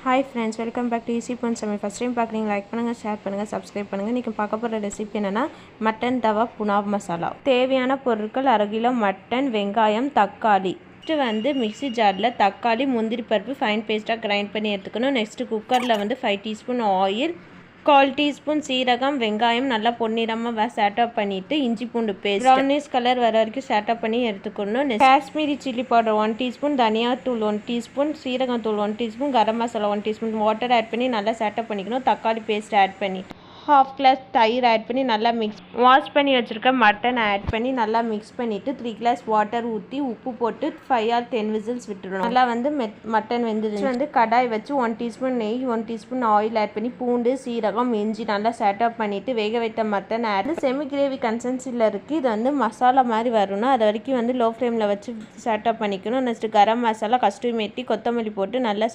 Hi friends, welcome back to easy Pon Samayal. First time பார்க்குறீங்க, like பண்ணுங்கள், share பண்ணுங்கள், subscribe பண்ணுங்கள். இன்றைக்கி பார்க்க போகிற ரெசிபி என்னென்னா மட்டன் தவா புலாவ் மசாலா. தேவையான பொருட்கள்: 1/2 கிலோ மட்டன், வெங்காயம், தக்காளி. நெக்ஸ்ட்டு மிக்ஸி ஜாரில் தக்காளி, முந்திரி பருப்பு ஃபைன் பேஸ்ட்டாக கிரைண்ட் பண்ணி எடுத்துக்கணும். நெக்ஸ்ட்டு குக்கரில் 5 டீஸ்பூன் ஆயில், 1/4 டீஸ்பூன் சீரகம், வெங்காயம் நல்லா பொன்னிறமாக சேட்டப் பண்ணிவிட்டு இஞ்சி பூண்டு பேஸ்ட் ப்ரௌனிஷ் கலர் வர வரைக்கும் சேட்டப் பண்ணி எடுத்துக்கணும். காஷ்மீரி சில்லி பவுடர் 1 டீஸ்பூன், தனியாத்தூள் 1 டீஸ்பூன், சீரகத்தூள் 1 teaspoon, garam masala 1 teaspoon, water add பண்ணி நல்லா சேட்டப் பண்ணிக்கணும். தக்காளி பேஸ்ட் ஆட் பண்ணி 1/2 கிளாஸ் தயிர் ஆட் பண்ணி நல்லா வாஷ் பண்ணி வச்சுருக்க மட்டன் ஆட் பண்ணி நல்லா மிக்ஸ் பண்ணிவிட்டு 3 கிளாஸ் வாட்டர் ஊற்றி உப்பு போட்டு 5 or 10 விசில்ஸ் விட்டுடணும். நல்லா மட்டன் வெந்துருச்சு. கடாய் வச்சு 1 டீஸ்பூன் நெய், 1 டீஸ்பூன் ஆயில் ஆட் பண்ணி பூண்டு, சீரகம், இஞ்சி நல்லா சேட்டப் பண்ணிவிட்டு வேக வைத்த மட்டன் ஆட் செமி கிரேவி கன்சிஸ்டன்சியில் இருக்குது. இது மசாலா மாதிரி வரணும். அது வரைக்கும் லோ ஃப்ளேமில் வச்சு சேட்டப் பண்ணிக்கணும். நெக்ஸ்ட்டு கரம் மசாலா, கஸ்தூரி மேத்தி, கொத்தமல்லி போட்டு நல்லா